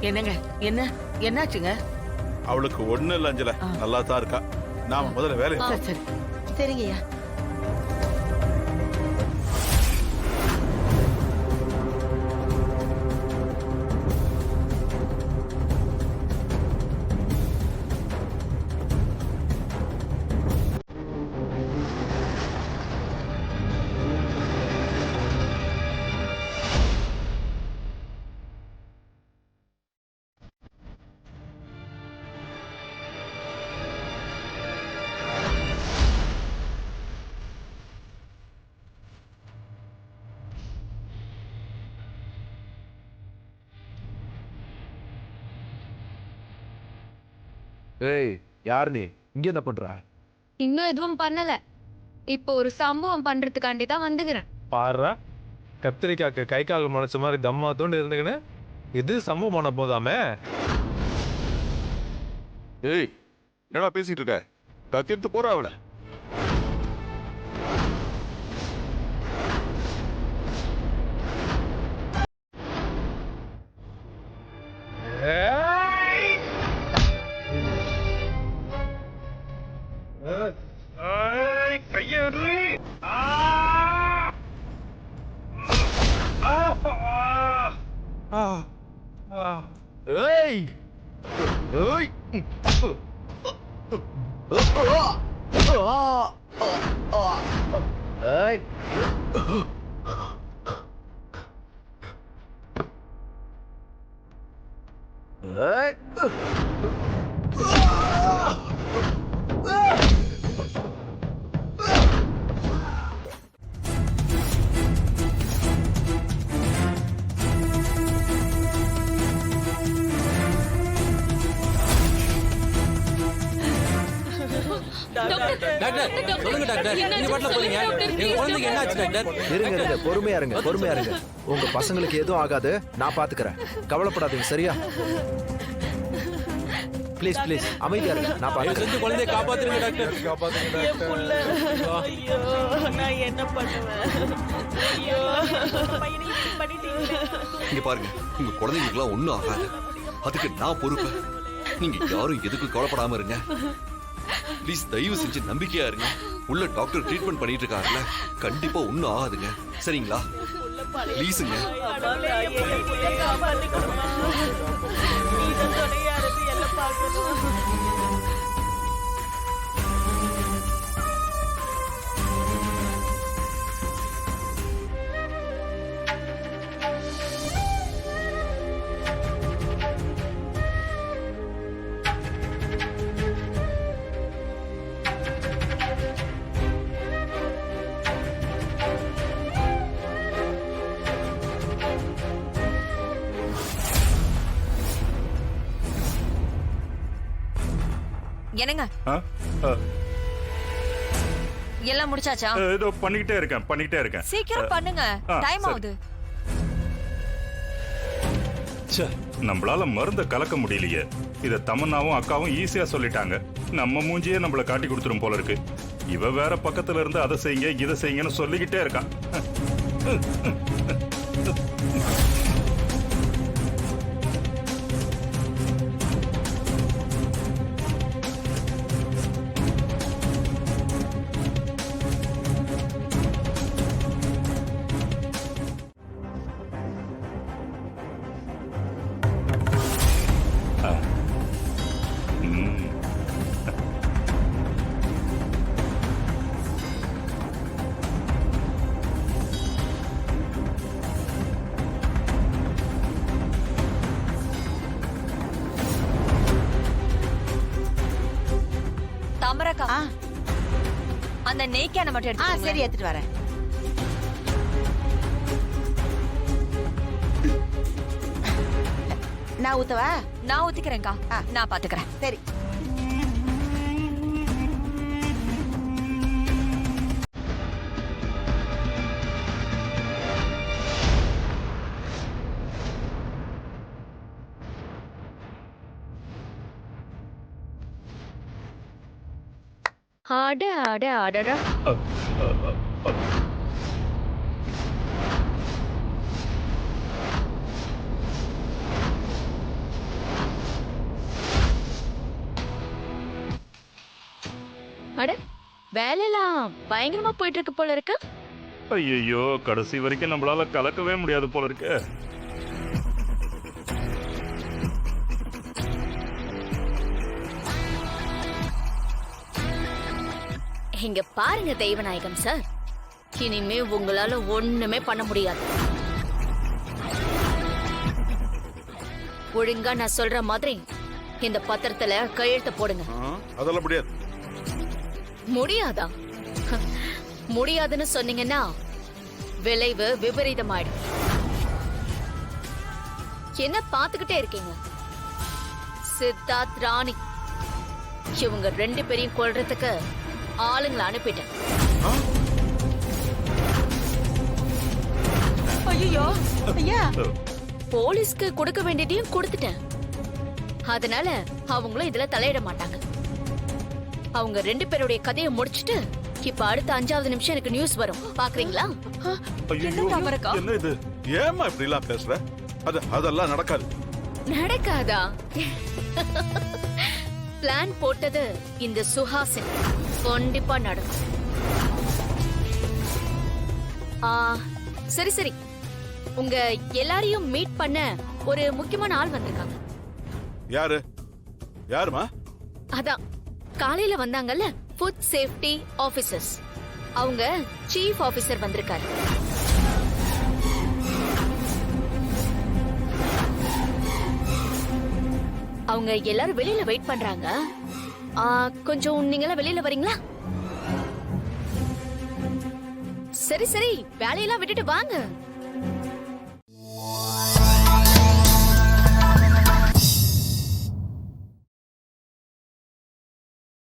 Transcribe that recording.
என்னங்க என்ன என்னாச்சுங்க? அவளுக்கு ஒண்ணு இல்ல அஞ்சல, நல்லா தான் இருக்கா. நாம முதல்ல வேலையை சரி சரி சரிங்கய்யா. ஏய், யார் நீ? இங்க என்ன பண்ற? இன்னும் எதுவும் பண்ணல. இப்போ ஒரு சம்பவம் பண்றதுக்காண்டி தான் வந்துக்கிறேன். பாருடா, கத்திரிக்காய்க்கு கை கால் முளைச்ச மாதிரி தம்மா தோண்டு இருந்துக்கின்னு இது சம்பவம் பண்ண போதாமே. ஏய், என்னடா பேசிட்டு இருக்க? கத்திட்டு போறா அவள. ஏய், ஏய், ஏய். ஏய். டாக்டர் சொல்லுங்க டாக்டர், நீங்க பாட்டுல போறீங்க. எங்க குழந்தைக்கு என்ன ஆச்சு டாக்டர்? இருங்க, பொறுமையா இருங்க. உங்க பசங்களுக்கு எதுவும் ஆகாது, நான் பாத்துக்கிறேன். கவலைப்படாதீங்க, சரியா? ப்ளீஸ் அமைதியா இருங்க, நான் பாத்துக்கிறேன். செஞ்சு குழந்தைய காப்பாத்துங்க டாக்டர். ஐயோ, நான் என்ன பண்ணுவேன்? ஐயோ, பையனை இப்படி பண்ணிட்டீங்களே. இங்க பாருங்க, உங்க குழந்தைங்களுக்குலாம் ஒண்ணும் ஆகாது. அதுக்கு நான் பொறுப்பு. நீங்க யாரும் எதுக்கு கவலைப்படாம இருங்க. ப்ளீஸ் தயவு செஞ்சு நம்பிக்கையா இருங்க. உள்ள டாக்டர் ட்ரீட்மெண்ட் பண்ணிட்டு இருக்காருல்ல, கண்டிப்பா ஒண்ணும் ஆகாதுங்க, சரிங்களா? ப்ளீஸுங்க. என்னங்க எல்லாம் முடிச்சாச்சா? ஏதோ பண்ணிக்கிட்டே இருக்கேன். சீக்கிரம் பண்ணுங்க, டைம் ஆகுது. நம்மளால மருந்த கலக்க முடியலையே. இத தமன்னாவும் அக்காவும் ஈஸியா சொல்லிட்டாங்க. நம்ம மூஞ்சியே நம்மள காட்டி கொடுத்துரும் போல இருக்கு. இவ வேற பக்கத்துல இருந்து அதை செய்யுங்க இதை செய்யுங்கன்னு சொல்லிக்கிட்டே இருக்கான். தாமரக்கா, அந்த நெய்க்கான மட்டும் எடுத்து. சரி, எடுத்துட்டு வரேன். நான் ஊத்தவா? நான் ஊத்திக்கிறேன்க்கா, நான் பாத்துக்கிறேன். சரி. அடடா. வேலையெல்லாம் பயங்கரமா போயிட்டு இருக்கு போல இருக்கு. ஐயோ கடைசி வரைக்கும் நம்மளால கலக்கவே முடியாது போல இருக்கு. இங்க பாருங்க தெய்வநாயகம் சார், இனிமே உங்களால ஒண்ணுமே பண்ண முடியாது. ஒழுங்கா நான் சொல்ற மாதிரி இந்த பத்திரத்துல கையெழுத்து போடுங்க. அதெல்லாம் முடியாது. முடியாதா? முடியாதுன்னு சொன்னீங்கன்னா விளைவு விபரீதமாயிடும். என்ன பாத்துக்கிட்டே இருக்கீங்க? சித்தார்த், ராணி இவங்க 2 பேரையும் கொல்றதுக்கு ஆளுங்களை அனுப்பிட்டேன். ஐயோ ஐயா, போலீஸ்க்கு கொடுக்க வேண்டியதையும் கொடுத்துட்டேன். அதனால அவங்களும் இதுல தலையிட மாட்டாங்க. அவங்க 2 பேருடைய கதையை முடிச்சிட்டு இப்ப அடுத்த 5வது நிமிஷம் எனக்கு நியூஸ் வரும், பாக்குறீங்களா? ஐயோ என்ன இது? ஏமா இப்படி எல்லாம் பேசுற? அதெல்லாம் நடக்காது. நடக்காதா? பிளான் போட்டது இந்த சுஹாசின், கண்டிப்பா நடக்கும். சரி சரி, உங்க எல்லாரையும் மீட் பண்ண ஒரு முக்கியமான ஆள் வந்திருக்காங்க. யாரு? யாருமா? அதான் காலையில வந்தாங்கல்ல, ஃபுட் சேஃப்டி ஆபீசர்ஸ், அவங்க சீஃப் ஆபீசர் வந்திருக்காரு. அவங்க எல்லாரும் வெளியில வெயிட் பண்றாங்க. கொஞ்சம் நீங்களா வெளியில வரீங்களா? சரி சரி, வேலையெல்லாம் விட்டுட்டு வாங்க.